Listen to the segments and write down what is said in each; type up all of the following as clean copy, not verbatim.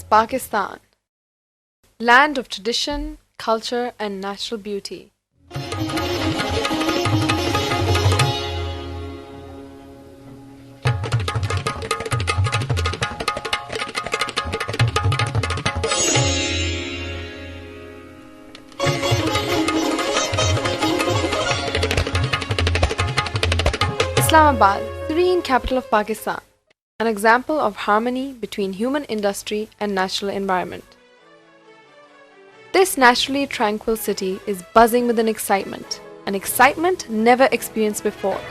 Pakistan, land of tradition, culture and natural beauty. Islamabad, serene capital of Pakistan, an example of harmony between human industry and natural environment. This naturally tranquil city is buzzing with an excitement never experienced before,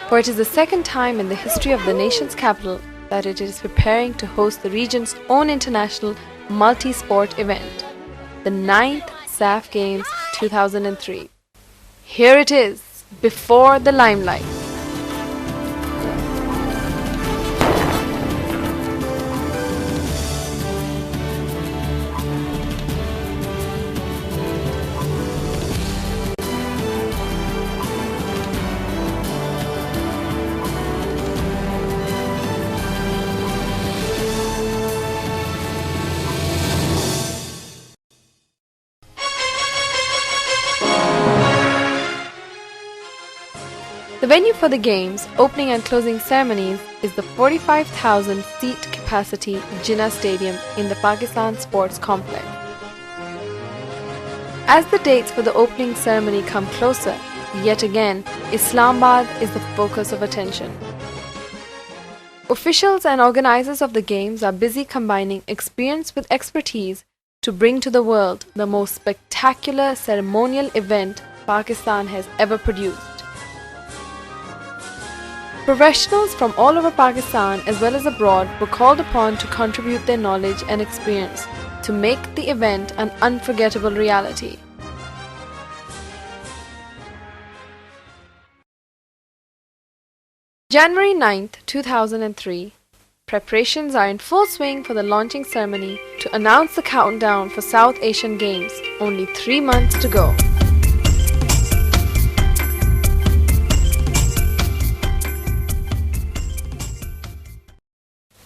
for it is the second time in the history of the nation's capital that it is preparing to host the region's own international multi-sport event, the 9th SAF Games 2003. Here it is, before the limelight. The venue for the games, opening and closing ceremonies, is the 45,000-seat capacity Jinnah Stadium in the Pakistan Sports Complex. As the dates for the opening ceremony come closer, yet again, Islamabad is the focus of attention. Officials and organizers of the games are busy combining experience with expertise to bring to the world the most spectacular ceremonial event Pakistan has ever produced. Professionals from all over Pakistan as well as abroad were called upon to contribute their knowledge and experience to make the event an unforgettable reality. January 9th, 2003. Preparations are in full swing for the launching ceremony to announce the countdown for South Asian Games, only 3 months to go.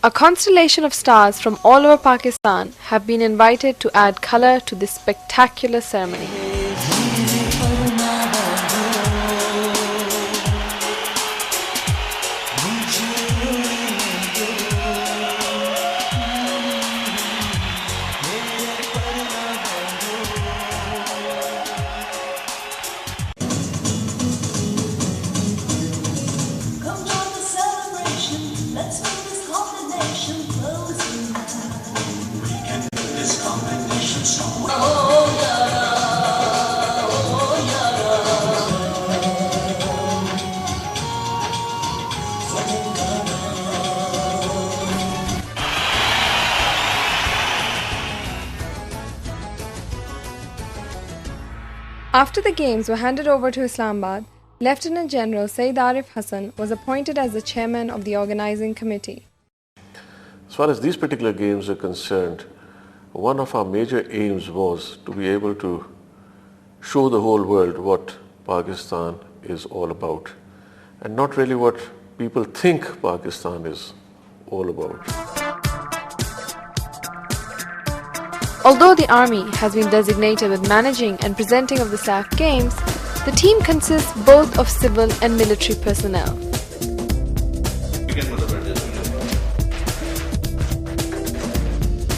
A constellation of stars from all over Pakistan have been invited to add color to this spectacular ceremony. After the games were handed over to Islamabad, Lieutenant General Sayyid Arif Hassan was appointed as the chairman of the organizing committee. As far as these particular games are concerned, one of our major aims was to be able to show the whole world what Pakistan is all about, and not really what people think Pakistan is all about. Although the army has been designated with managing and presenting of the SAF Games, the team consists both of civil and military personnel.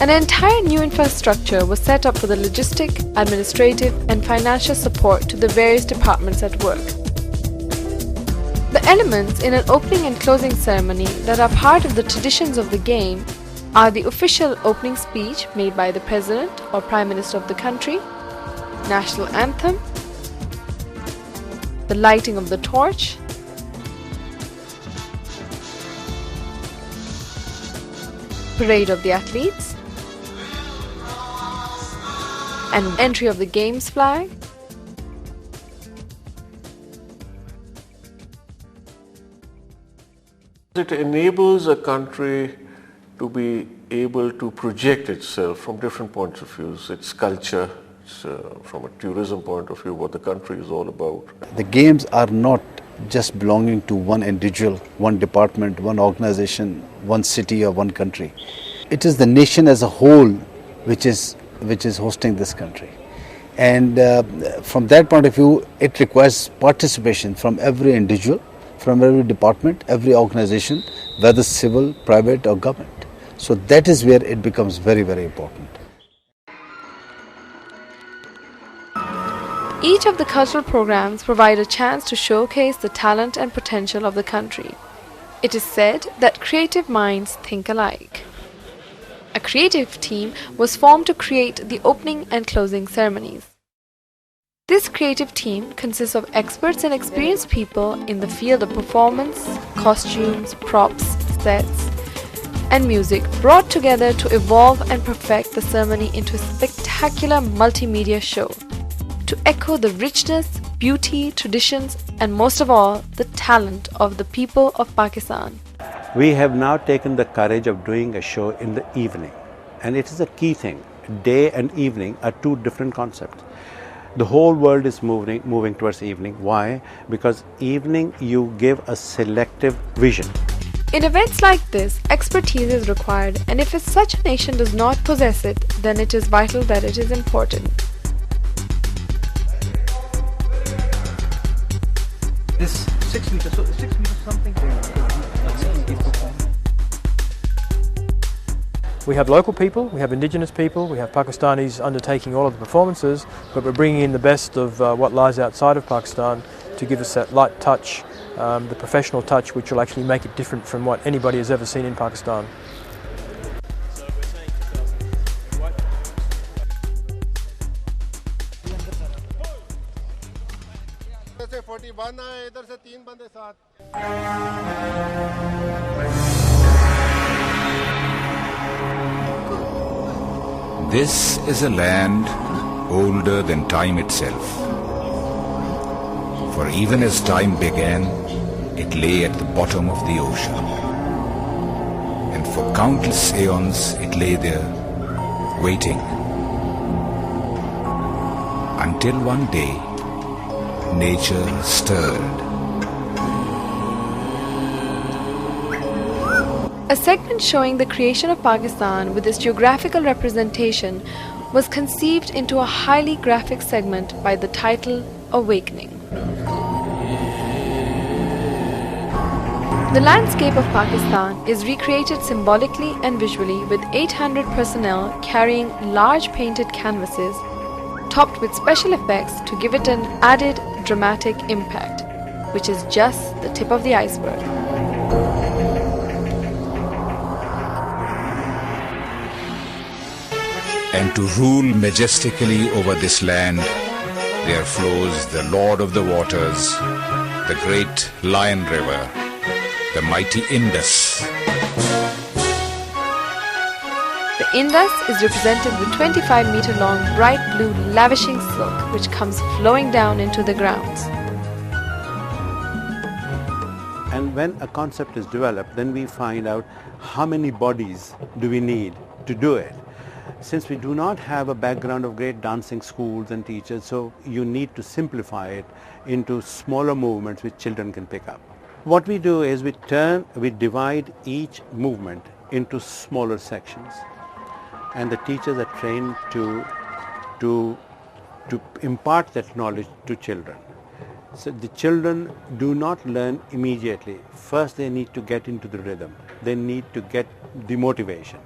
An entire new infrastructure was set up for the logistic, administrative and financial support to the various departments at work. The elements in an opening and closing ceremony that are part of the traditions of the game are the official opening speech made by the President or Prime Minister of the country, National Anthem, the lighting of the torch, parade of the athletes, and entry of the Games flag. It enables a country to be able to project itself from different points of view, its culture, from a tourism point of view, what the country is all about. The games are not just belonging to one individual, one department, one organization, one city or one country. it is the nation as a whole which is hosting this country. And from that point of view, it requires participation from every individual, from every department, every organization, whether civil, private or government. So that is where it becomes very, very important. Each of the cultural programs provide a chance to showcase the talent and potential of the country. It is said that creative minds think alike. A creative team was formed to create the opening and closing ceremonies. This creative team consists of experts and experienced people in the field of performance, costumes, props, sets, and music, brought together to evolve and perfect the ceremony into a spectacular multimedia show, to echo the richness, beauty, traditions, and most of all, the talent of the people of Pakistan. We have now taken the courage of doing a show in the evening, and it is a key thing. Day and evening are two different concepts. The whole world is moving towards evening. Why? Because evening you give a selective vision. In events like this, expertise is required, and if such a nation does not possess it, then it is vital that it is important. This 6 meters, so 6 meters something. We have local people, we have indigenous people, we have Pakistanis undertaking all of the performances, but we're bringing in the best of what lies outside of Pakistan to give us that light touch, the professional touch, which will actually make it different from what anybody has ever seen in Pakistan. This is a land older than time itself. For even as time began, it lay at the bottom of the ocean. And for countless aeons, it lay there, waiting. Until one day, nature stirred. A segment showing the creation of Pakistan with its geographical representation was conceived into a highly graphic segment by the title Awakening. The landscape of Pakistan is recreated symbolically and visually with 800 personnel carrying large painted canvases topped with special effects to give it an added dramatic impact, which is just the tip of the iceberg. And to rule majestically over this land, there flows the Lord of the Waters, the great Lion River, the mighty Indus. The Indus is represented with 25-meter-long bright blue lavishing silk which comes flowing down into the grounds. And when a concept is developed, then we find out how many bodies do we need to do it. Since we do not have a background of great dancing schools and teachers, so you need to simplify it into smaller movements which children can pick up. What we do is we divide each movement into smaller sections, and the teachers are trained to impart that knowledge to children. So the children do not learn immediately. First they need to get into the rhythm. They need to get the motivation.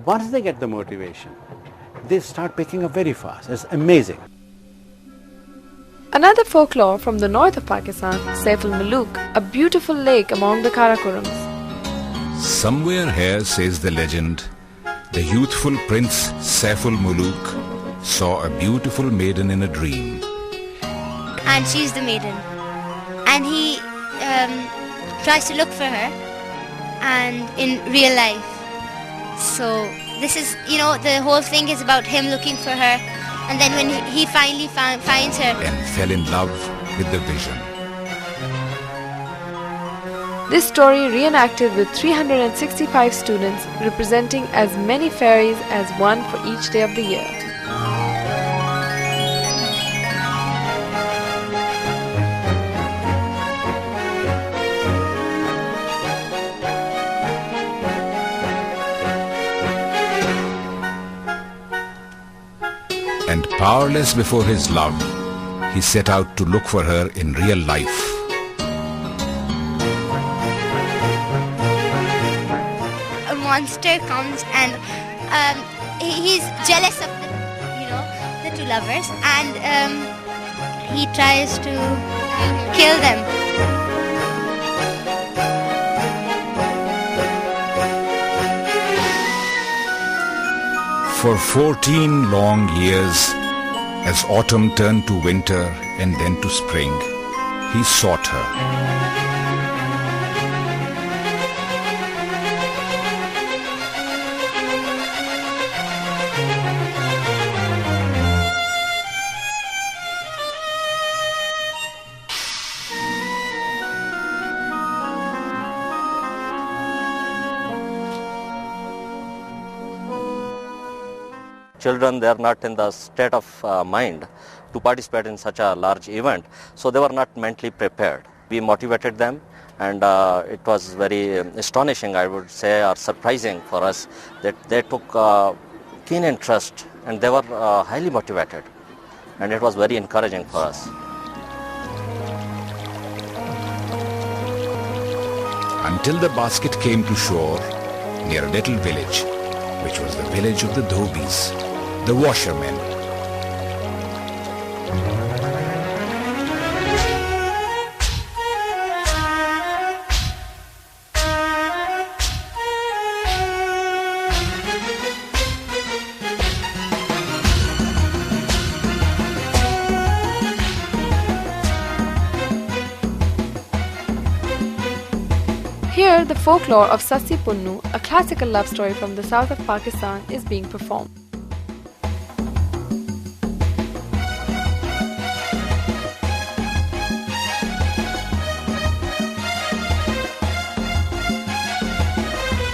Once they get the motivation, they start picking up very fast. It's amazing. Another folklore from the north of Pakistan, Saif al-Muluk, a beautiful lake among the Karakorams. Somewhere here, says the legend, the youthful prince Saif al-Muluk saw a beautiful maiden in a dream. And she's the maiden. And he tries to look for her and in real life. So this is, the whole thing is about him looking for her, and then when he finally finds her And fell in love with the vision. This story reenacted with 365 students representing as many fairies as one for each day of the year. Powerless before his love, he set out to look for her in real life. A monster comes and he's jealous of the two lovers, and he tries to kill them. For 14 long years, as autumn turned to winter and then to spring, he sought her. Children, they are not in the state of mind to participate in such a large event, so they were not mentally prepared. We motivated them, and it was very astonishing, I would say, or surprising for us that they took keen interest and they were highly motivated, and it was very encouraging for us. Until the basket came to shore near a little village, which was the village of the dhobis, the washermen. Here, the folklore of Sassi Punnu, a classical love story from the south of Pakistan, is being performed.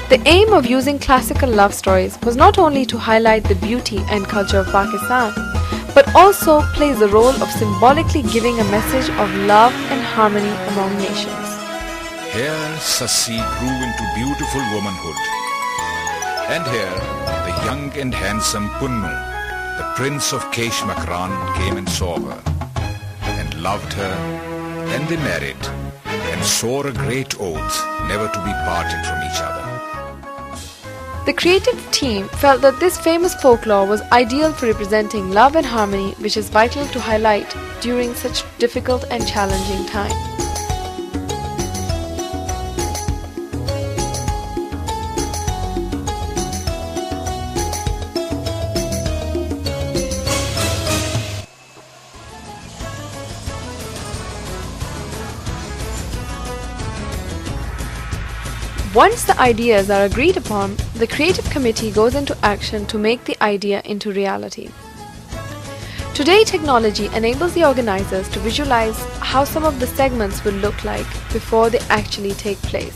The aim of using classical love stories was not only to highlight the beauty and culture of Pakistan, but also plays the role of symbolically giving a message of love and harmony among nations. Here Sassi grew into beautiful womanhood. And here the young and handsome Punnu, the prince of Kesh Makran, came and saw her, and loved her, and they married, and swore a great oath never to be parted from each other. The creative team felt that this famous folklore was ideal for representing love and harmony, which is vital to highlight during such difficult and challenging times. Once the ideas are agreed upon, the creative committee goes into action to make the idea into reality. Today, technology enables the organizers to visualize how some of the segments will look like before they actually take place.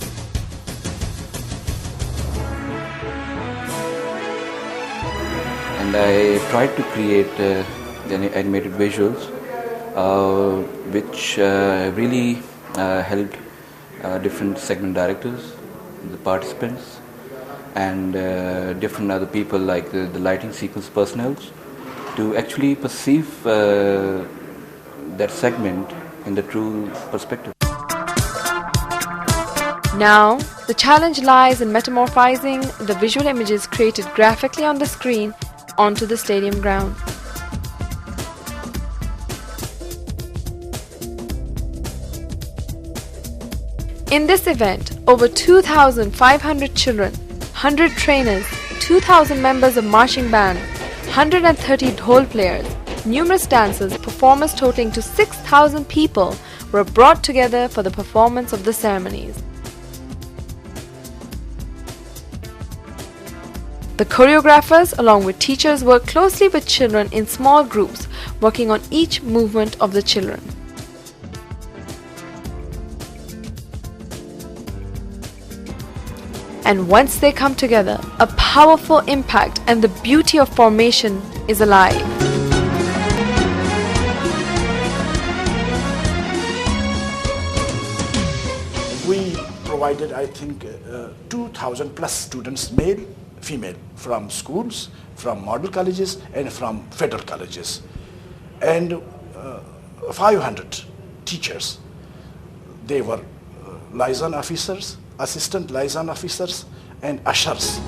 And I tried to create the animated visuals which really helped different segment directors, the participants, and different other people like the lighting sequence personnel to actually perceive that segment in the true perspective. Now, the challenge lies in metamorphizing the visual images created graphically on the screen onto the stadium ground. In this event, over 2,500 children, 100 trainers, 2,000 members of marching band, 130 dhol players, numerous dancers, performers totaling to 6,000 people were brought together for the performance of the ceremonies. The choreographers along with teachers work closely with children in small groups, working on each movement of the children. And once they come together, a powerful impact and the beauty of formation is alive. We provided, I think, 2,000 plus students, male female from schools, from model colleges and from federal colleges. And 500 teachers. They were liaison officers, assistant liaison officers and ushers.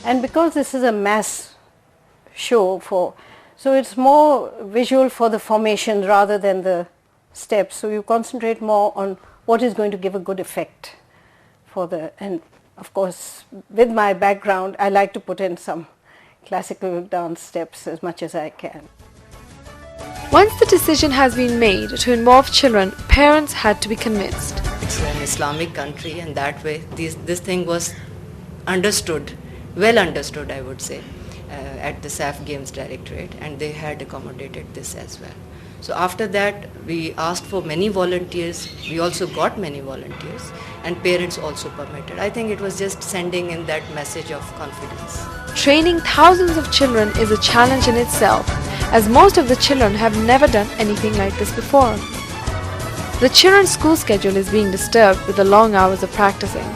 And because this is a mass show, so it's more visual for the formation rather than the steps. So you concentrate more on what is going to give a good effect for and of course with my background I like to put in some classical dance steps as much as I can. Once the decision has been made to involve children, parents had to be convinced. It's an Islamic country, and that way this thing was understood. Well understood, I would say, at the SAF Games Directorate, and they had accommodated this as well. So after that, we asked for many volunteers. We also got many volunteers, and parents also permitted. I think it was just sending in that message of confidence. Training thousands of children is a challenge in itself, as most of the children have never done anything like this before. The children's school schedule is being disturbed with the long hours of practicing.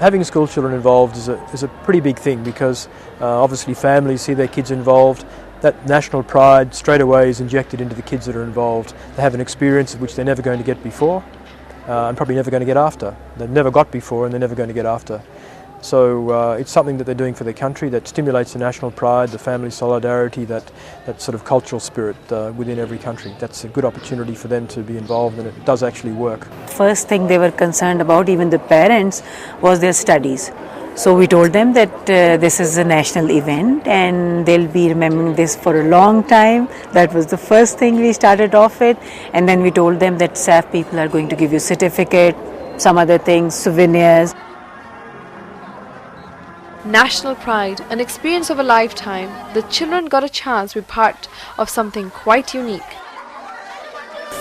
Having school children involved is a pretty big thing, because obviously families see their kids involved. That national pride straight away is injected into the kids that are involved. They have an experience of which they're never going to get before and probably never going to get after. They've never got before and they're never going to get after. So it's something that they're doing for their country that stimulates the national pride, the family solidarity, that sort of cultural spirit within every country. That's a good opportunity for them to be involved, and it does actually work. First thing they were concerned about, even the parents, was their studies. So we told them that this is a national event and they'll be remembering this for a long time. That was the first thing we started off with, and then we told them that SAF people are going to give you certificate, some other things, souvenirs. National pride, an experience of a lifetime, the children got a chance to be part of something quite unique.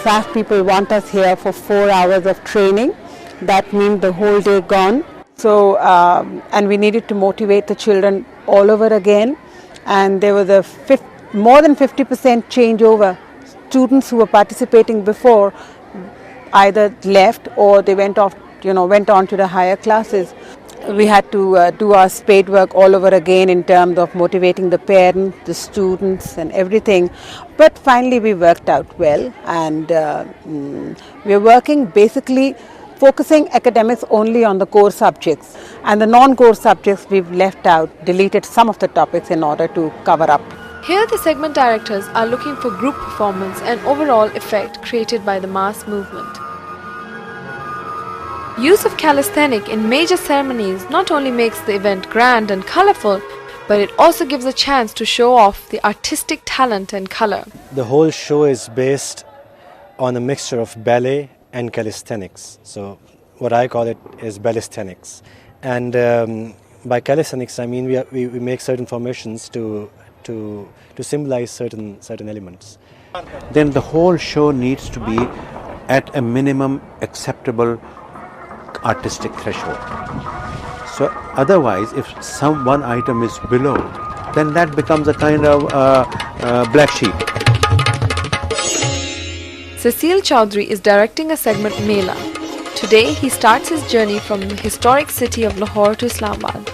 SAF people want us here for 4 hours of training. That means the whole day gone. So, and we needed to motivate the children all over again. And there was more than 50% changeover. Students who were participating before either left or they went on to the higher classes. We had to do our spade work all over again in terms of motivating the parents, the students and everything. But finally we worked out well, and we're working basically focusing academics only on the core subjects, and the non-core subjects we've left out, deleted some of the topics in order to cover up. Here the segment directors are looking for group performance and overall effect created by the mass movement. Use of calisthenics in major ceremonies not only makes the event grand and colorful, but it also gives a chance to show off the artistic talent and color. The whole show is based on a mixture of ballet and calisthenics. So what I call it is ballesthenics. And by calisthenics, I mean we make certain formations to symbolize certain elements. Then the whole show needs to be at a minimum acceptable artistic threshold. So otherwise, if one item is below, then that becomes a kind of black sheep. Cecile Chaudhry is directing a segment Mela. Today he starts his journey from the historic city of Lahore to Islamabad.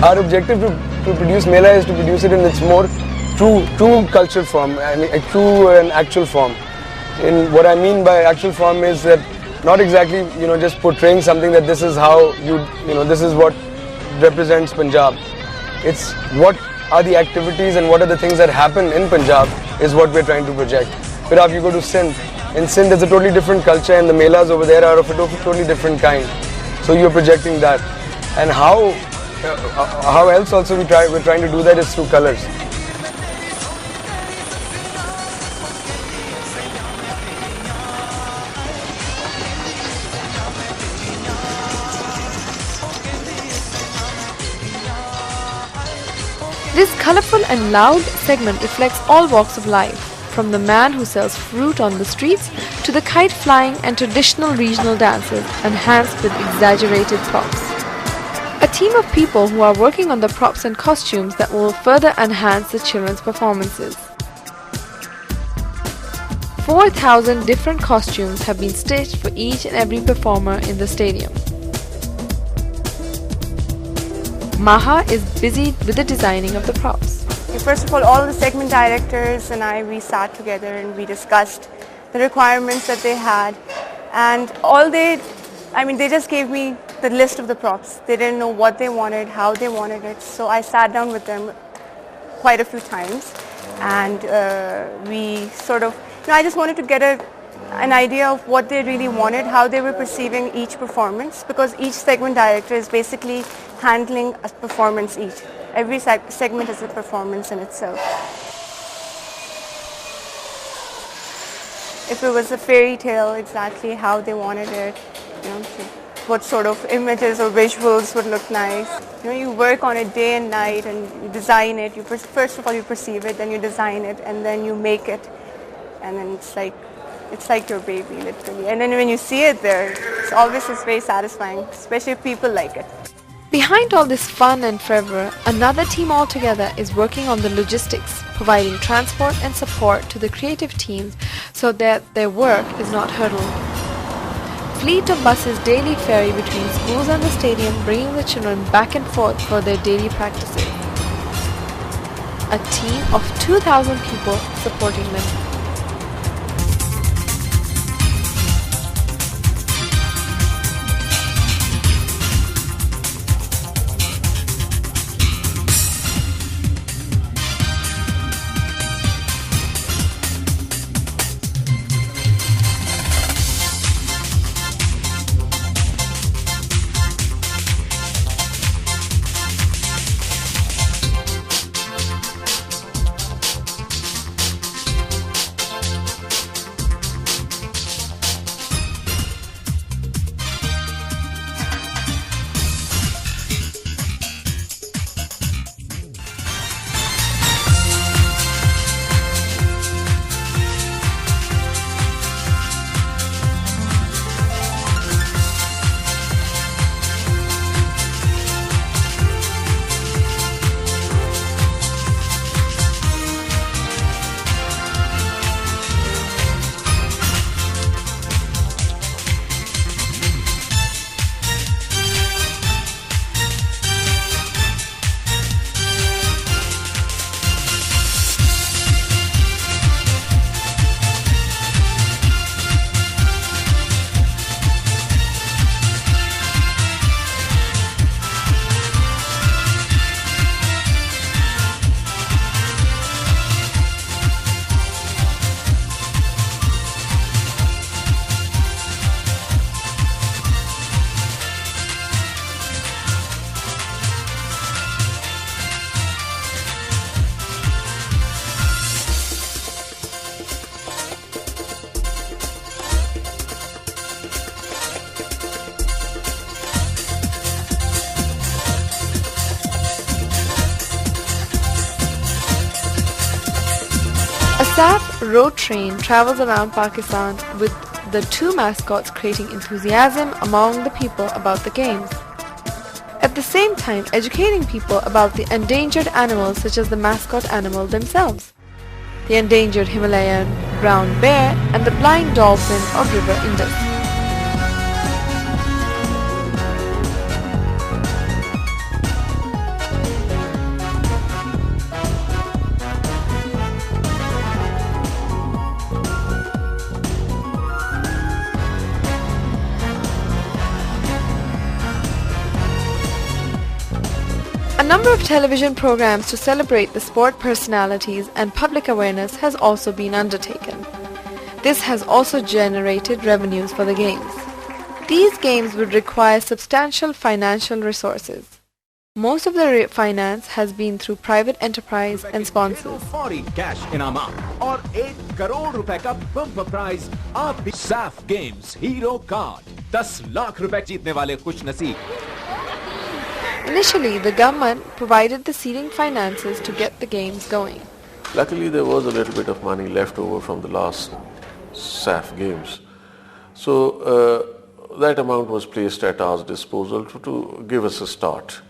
Our objective to produce Mela is to produce it in its more true cultural form, I mean a true and actual form. And what I mean by actual form is that not exactly just portraying something that this is how this is what represents Punjab. It's what are the activities and what are the things that happen in Punjab is what we're trying to project. But if you go to Sindh, in Sindh there's a totally different culture and the melas over there are of a totally different kind. So you're projecting that. And how else also we're trying to do that is through colors. This colorful and loud segment reflects all walks of life, from the man who sells fruit on the streets to the kite flying and traditional regional dances enhanced with exaggerated props. A team of people who are working on the props and costumes that will further enhance the children's performances. 4,000 different costumes have been stitched for each and every performer in the stadium. Maha is busy with the designing of the props. First of all the segment directors and we sat together and we discussed the requirements that they had, and they just gave me the list of the props. They didn't know what they wanted, how they wanted it, so I sat down with them quite a few times, and we sort of, I just wanted to get an idea of what they really wanted, how they were perceiving each performance, because each segment director is basically handling a performance each. Every segment is a performance in itself. If it was a fairy tale, exactly how they wanted it, what sort of images or visuals would look nice. You work on it day and night and you design it. First of all you perceive it, then you design it, and then you make it, and then it's like your baby, literally. And then when you see it there, it's always very satisfying, especially if people like it. Behind all this fun and fervor, another team altogether is working on the logistics, providing transport and support to the creative teams so that their work is not hurdled. Fleet of buses daily ferry between schools and the stadium, bringing the children back and forth for their daily practices. A team of 2,000 people supporting them. SAF road train travels around Pakistan with the two mascots, creating enthusiasm among the people about the games. At the same time, educating people about the endangered animals such as the mascot animal themselves, the endangered Himalayan brown bear and the blind dolphin of River Indus. A number of television programs to celebrate the sport personalities and public awareness has also been undertaken. This has also generated revenues for the games. These games would require substantial financial resources. Most of the finance has been through private enterprise and sponsors. Cash इनामात और 1 करोड़ रुपए का bumper prize आप भी SAF games hero card 10 lakh रुपए जीतने वाले खुश नसीब. Initially, the government provided the seeding finances to get the games going. Luckily, there was a little bit of money left over from the last SAF games. So that amount was placed at our disposal to give us a start.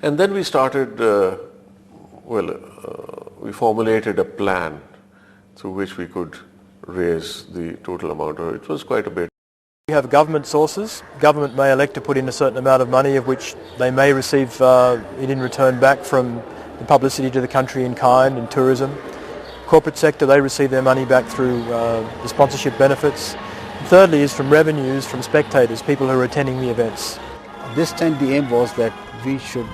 And then we started, we formulated a plan through which we could raise the total amount. It was quite a bit. We have government sources. Government may elect to put in a certain amount of money, of which they may receive it in return back from the publicity to the country in kind and tourism. Corporate sector, they receive their money back through the sponsorship benefits. And thirdly is from revenues from spectators, people who are attending the events. This time the aim was that we should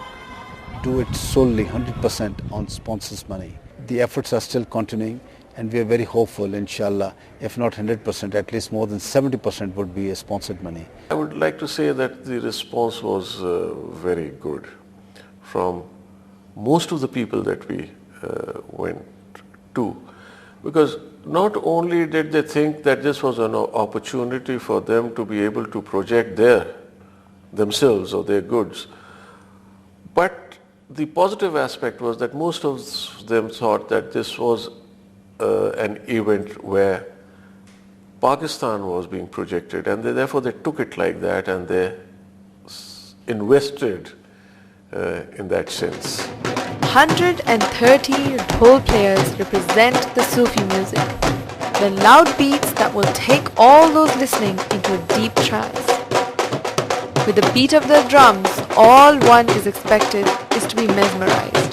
do it solely 100% on sponsors' money. The efforts are still continuing and we are very hopeful, inshallah, if not 100%, at least more than 70% would be sponsored money. I would like to say that the response was very good from most of the people that we went to, because not only did they think that this was an opportunity for them to be able to project themselves or their goods, but the positive aspect was that most of them thought that this was an event where Pakistan was being projected, and therefore they took it like that and they invested in that sense. 130 dhol players represent the Sufi music, the loud beats that will take all those listening into a deep trance. With the beat of the drums, all one is expected is to be mesmerized.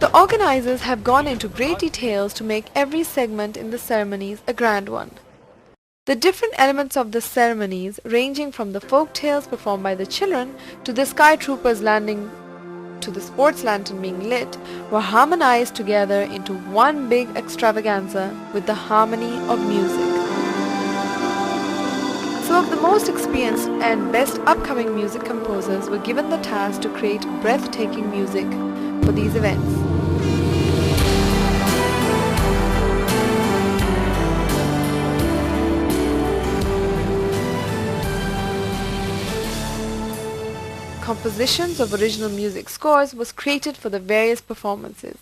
The organizers have gone into great details to make every segment in the ceremonies a grand one. The different elements of the ceremonies, ranging from the folk tales performed by the children to the sky troopers landing to the sports lantern being lit, were harmonized together into one big extravaganza with the harmony of music. Some of the most experienced and best upcoming music composers were given the task to create breathtaking music for these events. Compositions of original music scores was created for the various performances.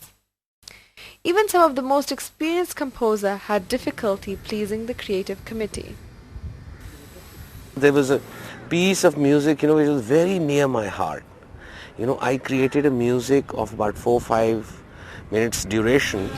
Even some of the most experienced composers had difficulty pleasing the creative committee. There was a piece of music, which was very near my heart. I created a music of about 4-5 minutes duration.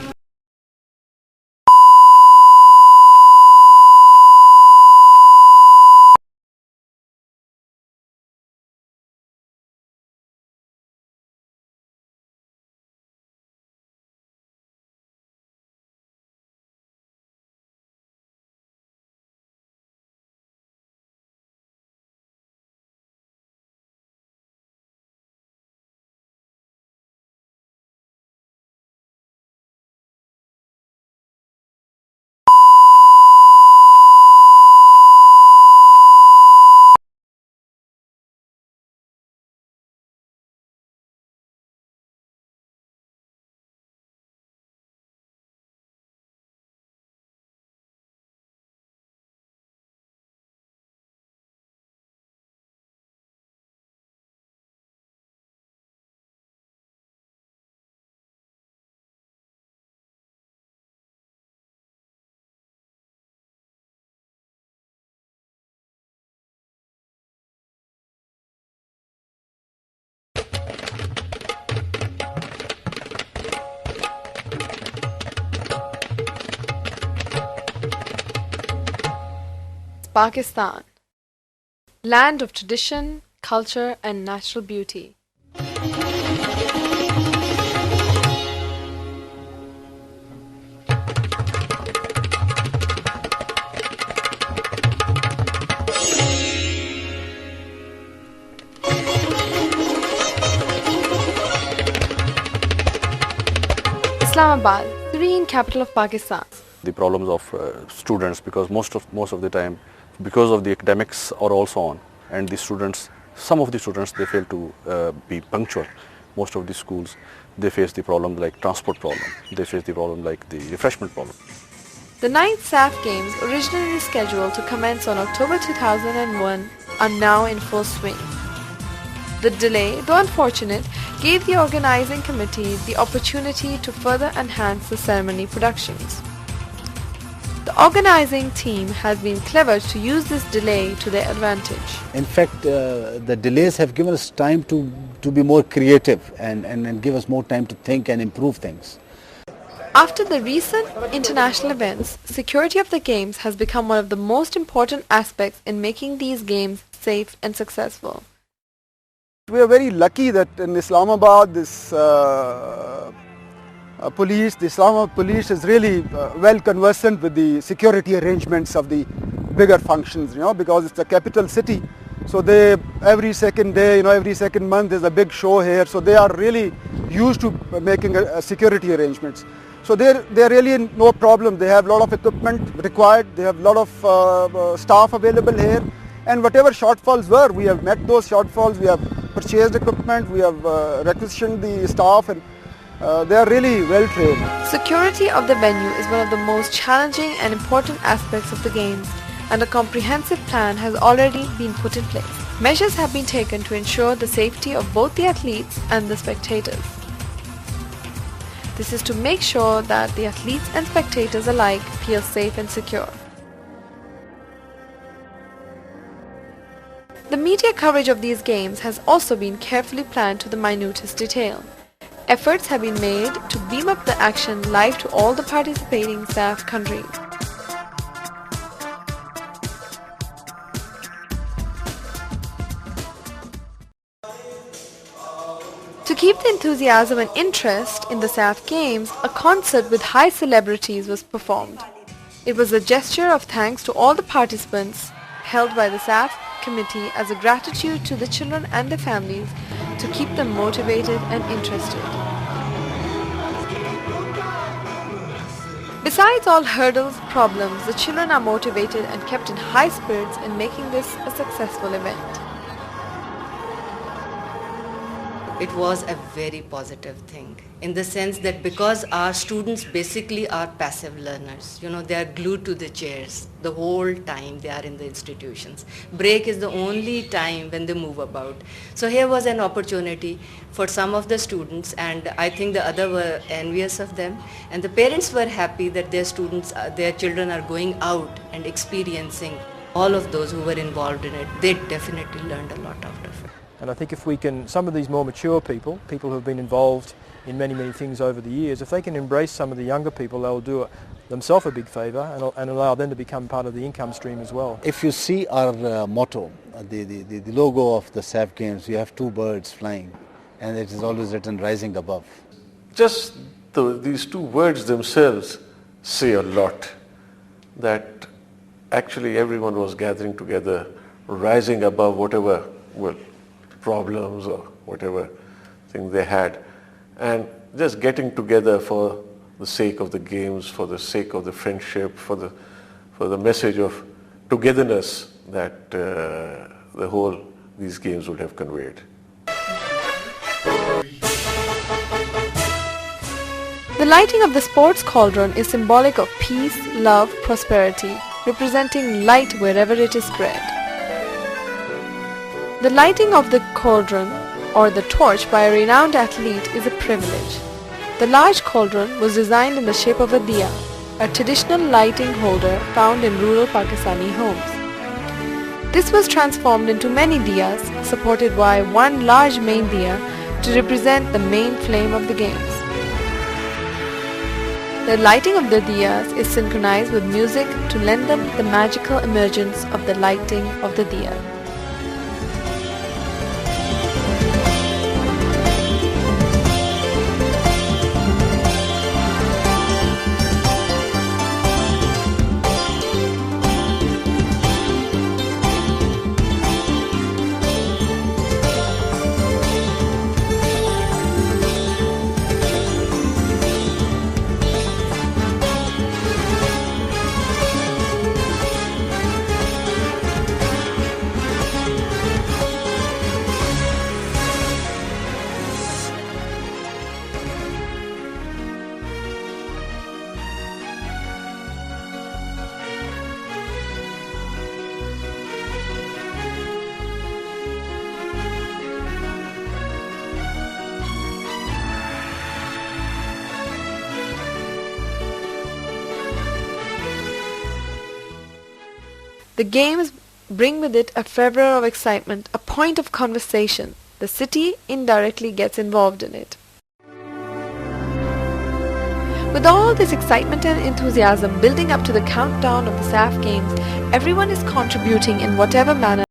Pakistan, land of tradition, culture and natural beauty. Islamabad, serene capital of Pakistan. The problems of students, because most of the time, because of the academics are also on, and the students, some of the students, they fail to be punctual. Most of the schools, they face the problem like transport problem, they face the problem like the refreshment problem. The 9th SAF Games, originally scheduled to commence on October 2001, are now in full swing. The delay, though unfortunate, gave the organizing committee the opportunity to further enhance the ceremony productions. The organizing team has been clever to use this delay to their advantage. In fact, the delays have given us time to be more creative and give us more time to think and improve things. After the recent international events, security of the games has become one of the most important aspects in making these games safe and successful. We are very lucky that in Islamabad, this police, the Islamabad police is really well conversant with the security arrangements of the bigger functions, because it's a capital city. So they, every second day, every second month there's a big show here. So they are really used to making security arrangements. So they're really in no problem. They have a lot of equipment required. They have a lot of staff available here. And whatever shortfalls were, we have met those shortfalls. We have purchased equipment. We have requisitioned the staff, and they are really well trained. Security of the venue is one of the most challenging and important aspects of the games, and a comprehensive plan has already been put in place. Measures have been taken to ensure the safety of both the athletes and the spectators. This is to make sure that the athletes and spectators alike feel safe and secure. The media coverage of these games has also been carefully planned to the minutest detail. Efforts have been made to beam up the action live to all the participating SAF countries. To keep the enthusiasm and interest in the SAF Games, a concert with high celebrities was performed. It was a gesture of thanks to all the participants held by the SAF committee as a gratitude to the children and their families to keep them motivated and interested. Besides all hurdles, problems, the children are motivated and kept in high spirits in making this a successful event. It was a very positive thing in the sense that because our students basically are passive learners, they are glued to the chairs the whole time they are in the institutions. Break is the only time when they move about. So here was an opportunity for some of the students, and I think the other were envious of them, and the parents were happy that their children are going out and experiencing. All of those who were involved in it, they definitely learned a lot out of it. And I think if we can, some of these more mature people who have been involved in many things over the years, if they can embrace some of the younger people, they'll do themselves a big favour and allow them to become part of the income stream as well. If you see our motto, the logo of the SAF Games, we have two birds flying, and it is always written rising above. Just these two words themselves say a lot, that actually everyone was gathering together, rising above whatever problems or whatever thing they had, and just getting together for the sake of the games, for the sake of the friendship, for the message of togetherness that these games would have conveyed. The lighting of the sports cauldron is symbolic of peace, love, prosperity, representing light wherever it is spread. The lighting of the cauldron or the torch by a renowned athlete is a privilege. The large cauldron was designed in the shape of a diya, a traditional lighting holder found in rural Pakistani homes. This was transformed into many diyas supported by one large main diya to represent the main flame of the games. The lighting of the diyas is synchronized with music to lend them the magical emergence of the lighting of the diya. The games bring with it a fervor of excitement, a point of conversation. The city indirectly gets involved in it. With all this excitement and enthusiasm building up to the countdown of the SAF Games, everyone is contributing in whatever manner.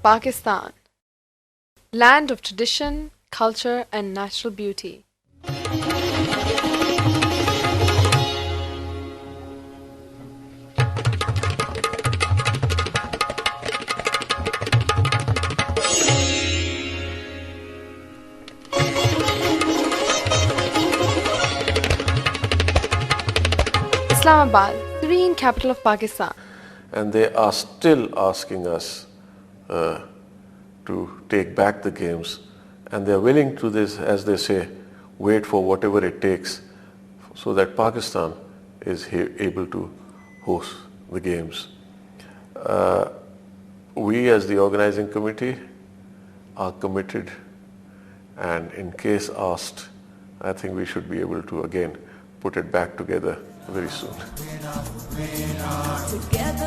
Pakistan, land of tradition, culture and natural beauty. Islamabad, serene capital of Pakistan. And they are still asking us to take back the games, and they are willing to this, as they say, wait for whatever it takes so that Pakistan is able to host the games. We as the organizing committee are committed, and in case asked, I think we should be able to again put it back together very soon. Together